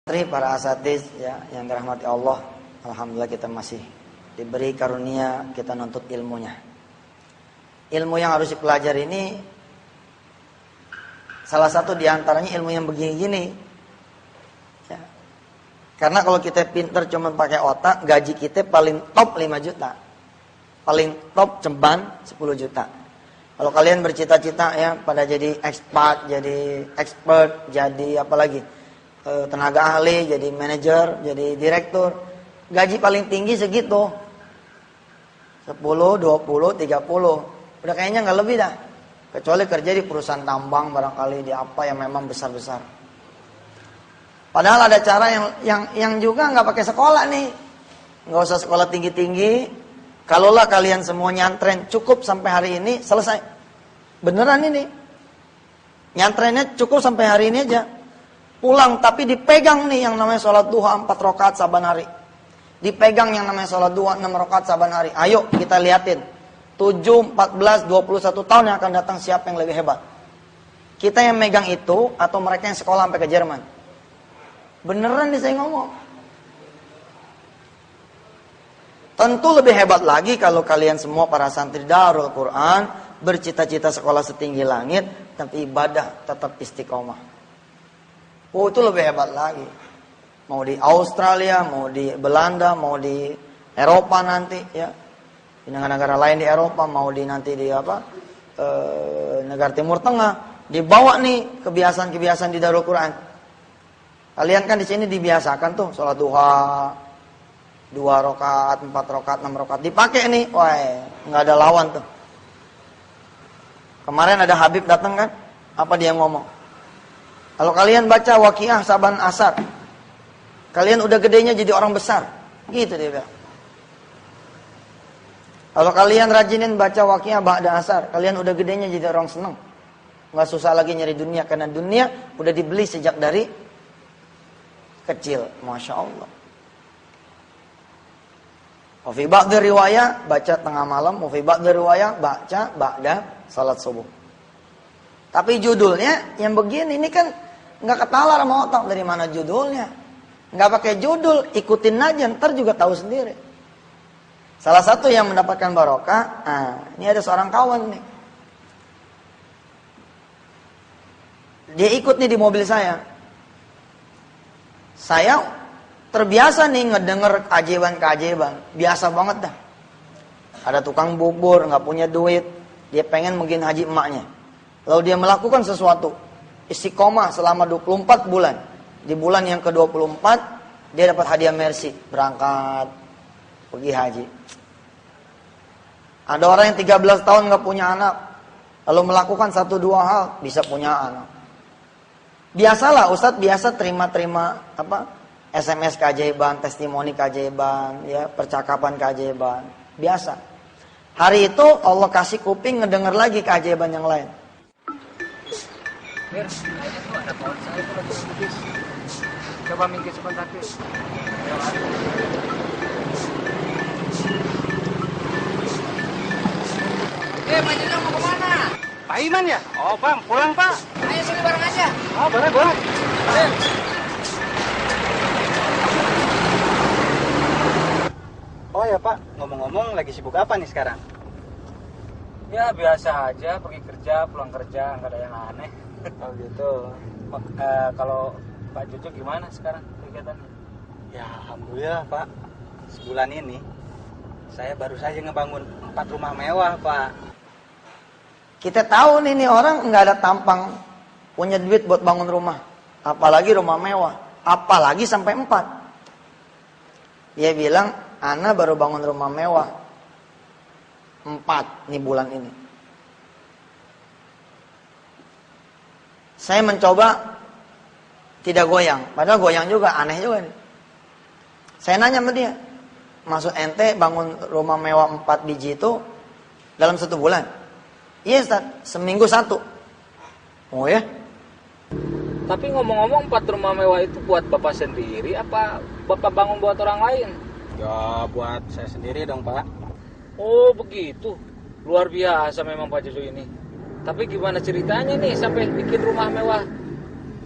Para asatiz ya, yang dirahmati Allah, alhamdulillah kita masih diberi karunia kita nuntut ilmunya. Ilmu yang harus dipelajari ini salah satu diantaranya ilmu yang begini-gini ya. Karena kalau kita pinter cuma pakai otak, gaji kita paling top 5 juta, paling top ceban 10 juta. Kalau kalian bercita-cita ya pada jadi expert, jadi apa lagi, tenaga ahli, jadi manajer, jadi direktur, gaji paling tinggi segitu, 10, 20, 30, udah kayaknya nggak lebih dah, kecuali kerja di perusahaan tambang barangkali, di apa yang memang besar-besar. Padahal ada cara yang juga nggak pakai sekolah nih, nggak usah sekolah tinggi-tinggi. Kalaulah kalian semua nyantren cukup sampai hari ini selesai, beneran ini, nyantrennya cukup sampai hari ini aja. Pulang tapi dipegang nih yang namanya sholat duha 4 rakaat saban hari. Dipegang yang namanya sholat duha 6 rakaat saban hari. Ayo kita liatin 7, 14, 21 tahun yang akan datang siapa yang lebih hebat. Kita yang megang itu atau mereka yang sekolah sampai ke Jerman. Beneran nih saya ngomong. Tentu lebih hebat lagi kalau kalian semua para santri Darul Quran bercita-cita sekolah setinggi langit, tapi ibadah tetap istiqomah. Oh, itu lebih hebat lagi. Mau di Australia, mau di Belanda, mau di Eropa nanti ya. Di negara-negara lain di Eropa, mau di nanti di negara Timur Tengah, dibawa nih kebiasaan-kebiasaan di Darul Quran. Kalian kan di sini dibiasakan tuh sholat duha 2 rakaat, 4 rakaat, 6 rakaat dipakai nih. Wah, nggak ada lawan tuh. Kemarin ada Habib datang kan? Apa dia ngomong? Kalau kalian baca Waqiah saban asar, kalian udah gedenya jadi orang besar. Gitu dia bilang. Kalau kalian rajinin baca Waqiah ba'da asar, kalian udah gedenya jadi orang senang. Nggak susah lagi nyari dunia, karena dunia udah dibeli sejak dari kecil. Masya Allah. Wa fi ba'di riwayah baca tengah malam, wa fi ba'di riwayah baca ba'da salat subuh. Tapi judulnya yang begini ini kan nggak ketalar sama otak, dari mana judulnya? Nggak pakai judul, ikutin aja, ntar juga tahu sendiri. Salah satu yang mendapatkan barokah, ini ada seorang kawan nih. Dia ikut nih di mobil saya. Saya terbiasa nih ngedenger keajaiban, biasa banget dah. Ada tukang bubur, nggak punya duit, dia pengen mungkin haji emaknya. Lalu dia melakukan sesuatu, istiqomah selama 24 bulan. Di bulan yang ke-24, dia dapat hadiah mercy, berangkat, pergi haji. Ada orang yang 13 tahun gak punya anak, lalu melakukan 1-2 hal, bisa punya anak. Biasalah, Ustadz biasa terima-terima SMS keajaiban, testimoni keajaiban, ya, percakapan keajaiban. Biasa. Hari itu Allah kasih kuping ngedenger lagi keajaiban yang lain. Mir, kayaknya tuh ada pohon saya tuh lagi sedikit. Coba minggir sebentar, Mir. Pak Jujang mau kemana? Pak Iman ya? Oh Bang, pulang Pak. Ayo sini bareng aja. Oh boleh. Ayo. Oh ya Pak, ngomong-ngomong lagi sibuk apa nih sekarang? Ya biasa aja, pergi kerja, pulang kerja, nggak ada yang aneh. Oh gitu. Kalau Pak Jojo gimana sekarang kegiatannya? Ya alhamdulillah Pak, sebulan ini saya baru saja ngebangun 4 rumah mewah Pak. Kita tahu nih orang nggak ada tampang punya duit buat bangun rumah, apalagi rumah mewah, apalagi sampai 4. Dia bilang, Ana baru bangun rumah mewah 4 nih bulan ini. Saya mencoba tidak goyang, padahal goyang juga, aneh juga nih. Saya nanya sama dia, maksud ente bangun rumah mewah 4 biji itu dalam 1 bulan? Iya Ustaz, seminggu 1. Oh ya? Tapi ngomong-ngomong 4 rumah mewah itu buat Bapak sendiri apa Bapak bangun buat orang lain? Ya buat saya sendiri dong Pak. Oh begitu, luar biasa memang Pak Jojo ini. Tapi gimana ceritanya nih sampai bikin rumah mewah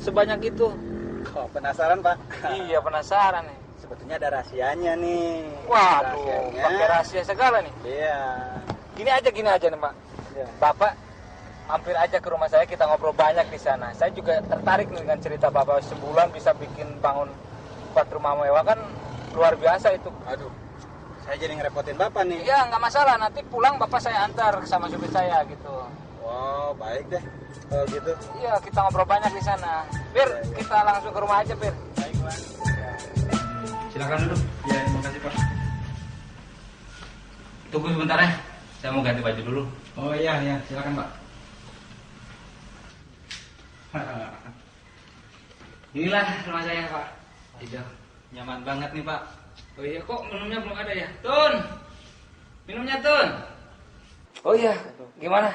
sebanyak itu? Oh, penasaran Pak? Iya penasaran nih. Sebetulnya ada rahasianya nih. Waduh, Rahasianya. pakai rahasia segala nih. Iya. Gini aja nih Pak. Iya. Bapak mampir aja ke rumah saya, kita ngobrol banyak di sana. Saya juga tertarik nih dengan cerita Bapak sebulan bisa bikin bangun 4 rumah mewah, kan luar biasa itu. Aduh, saya jadi ngerepotin Bapak nih. Iya nggak masalah, nanti pulang Bapak saya antar sama supir saya gitu. Wow, baik deh. Kalau gitu. Iya kita ngobrol banyak di sana. Bir, kita langsung ke rumah aja Bir. Baik, Pak. Silakan duduk. Ya, terima kasih Pak. Tunggu sebentar ya, saya mau ganti baju dulu. Oh iya, silakan Pak. Inilah rumah saya Pak. Iya, nyaman banget nih Pak. Oh iya, kok minumnya belum ada ya? Tun, minumnya Tun. Oh iya, gimana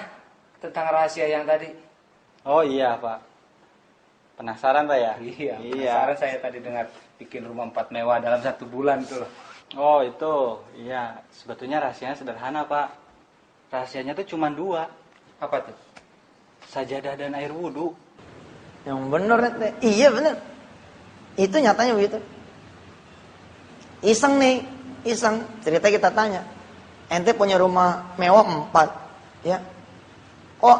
tentang rahasia yang tadi? Oh iya Pak. Penasaran Pak ya? Iya, penasaran saya tadi dengar bikin rumah 4 mewah dalam 1 bulan tuh loh. Oh itu, iya. Sebetulnya rahasianya sederhana Pak. Rahasianya tuh cuma 2. Apa tuh? Sajadah dan air wudhu. Yang bener ente. Iya bener. Itu nyatanya begitu. Iseng nih, iseng. Cerita kita tanya. Ente punya rumah mewah 4, ya. Kok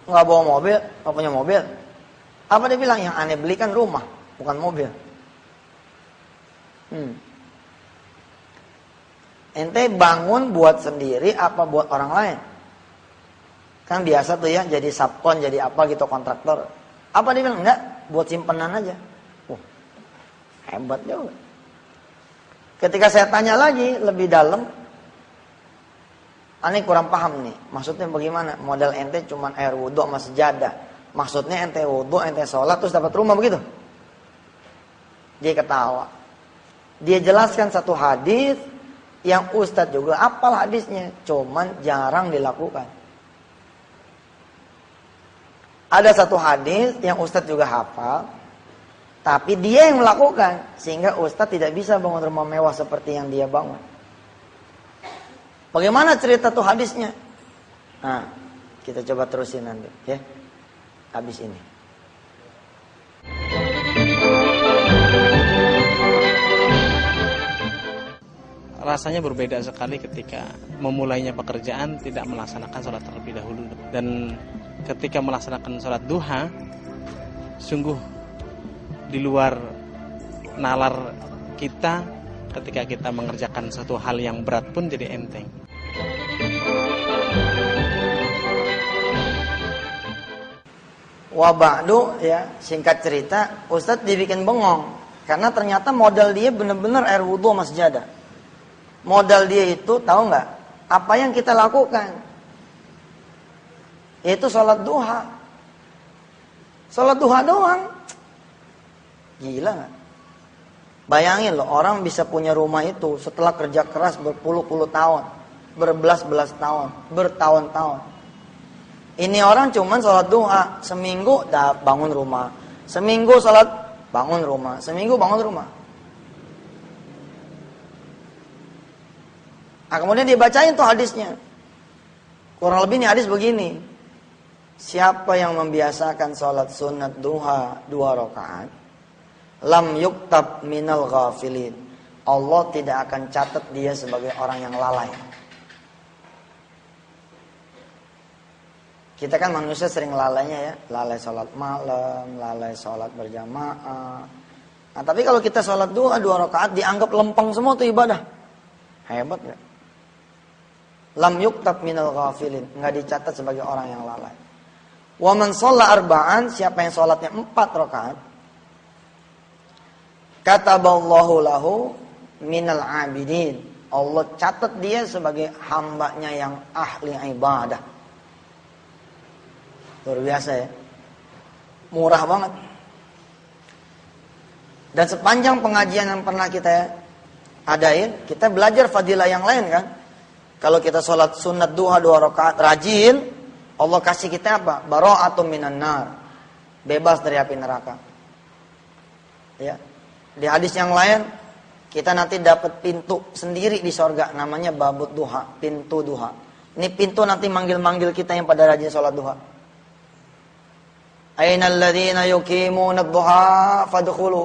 nggak bawa mobil, nggak punya mobil? Apa dia bilang? Yang aneh beli kan rumah, bukan mobil. Ente bangun buat sendiri apa buat orang lain? Kan biasa tuh ya, jadi subkon, jadi apa gitu, kontraktor. Apa dia bilang? Enggak, buat simpenan aja. Hebat juga. Ketika saya tanya lagi lebih dalam, aneh kurang paham nih. Maksudnya bagaimana? Modal ente cuman air wudhu sama sejadah. Maksudnya ente wudhu, ente sholat terus dapat rumah begitu? Dia ketawa. Dia jelaskan satu hadis yang Ustadz juga apal hadisnya, cuman jarang dilakukan. Ada satu hadis yang Ustadz juga hafal, tapi dia yang melakukan, sehingga Ustadz tidak bisa bangun rumah mewah seperti yang dia bangun. Bagaimana cerita tuh hadisnya? Nah, kita coba terusin nanti, ya. Habis ini. Rasanya berbeda sekali ketika memulainya pekerjaan tidak melaksanakan sholat terlebih dahulu. Dan ketika melaksanakan sholat duha, sungguh di luar nalar kita ketika kita mengerjakan satu hal yang berat pun jadi enteng. Wa ba'du, ya, singkat cerita, Ustadz dibikin bengong karena ternyata modal dia benar-benar air wudhu sama sejadah. Modal dia itu tahu nggak? Apa yang kita lakukan? Yaitu sholat duha. Sholat duha doang. Gila nggak? Bayangin loh, orang bisa punya rumah itu setelah kerja keras berpuluh-puluh tahun, berbelas-belas tahun, bertahun-tahun. Ini orang cuman sholat duha, seminggu dah bangun rumah, seminggu sholat bangun rumah, seminggu bangun rumah. Nah, kemudian dibacain tuh hadisnya. Kurang lebih nih hadis begini. Siapa yang membiasakan sholat sunat duha 2 rakaat, lam yuktab minal ghafilin. Allah tidak akan catat dia sebagai orang yang lalai. Kita kan manusia sering lalainya ya, lalai sholat malam, lalai sholat berjamaah. Nah, tapi kalau kita sholat duha 2 rakaat dianggap lempeng semua tuh ibadah. Hebat gak? Lam yuktab minal ghafilin, nggak dicatat sebagai orang yang lalai. Wa man shalla arba'an, siapa yang sholatnya 4 rakaat, kataballahu lahu minal abidin. Allah catat dia sebagai hambanya yang ahli ibadah. Luar biasa ya. Murah banget. Dan sepanjang pengajian yang pernah kita adain, kita belajar fadilah yang lain kan. Kalau kita sholat sunat duha 2 rakaat rajin, Allah kasih kita apa? Bara'atun minan nar. Bebas dari api neraka. Ya. Di hadis yang lain, kita nanti dapat pintu sendiri di sorga, namanya babut duha, pintu duha. Ini pintu nanti manggil-manggil kita yang pada rajin sholat duha. Ainal ladzina yuqimuna ad-duha fadkhulu.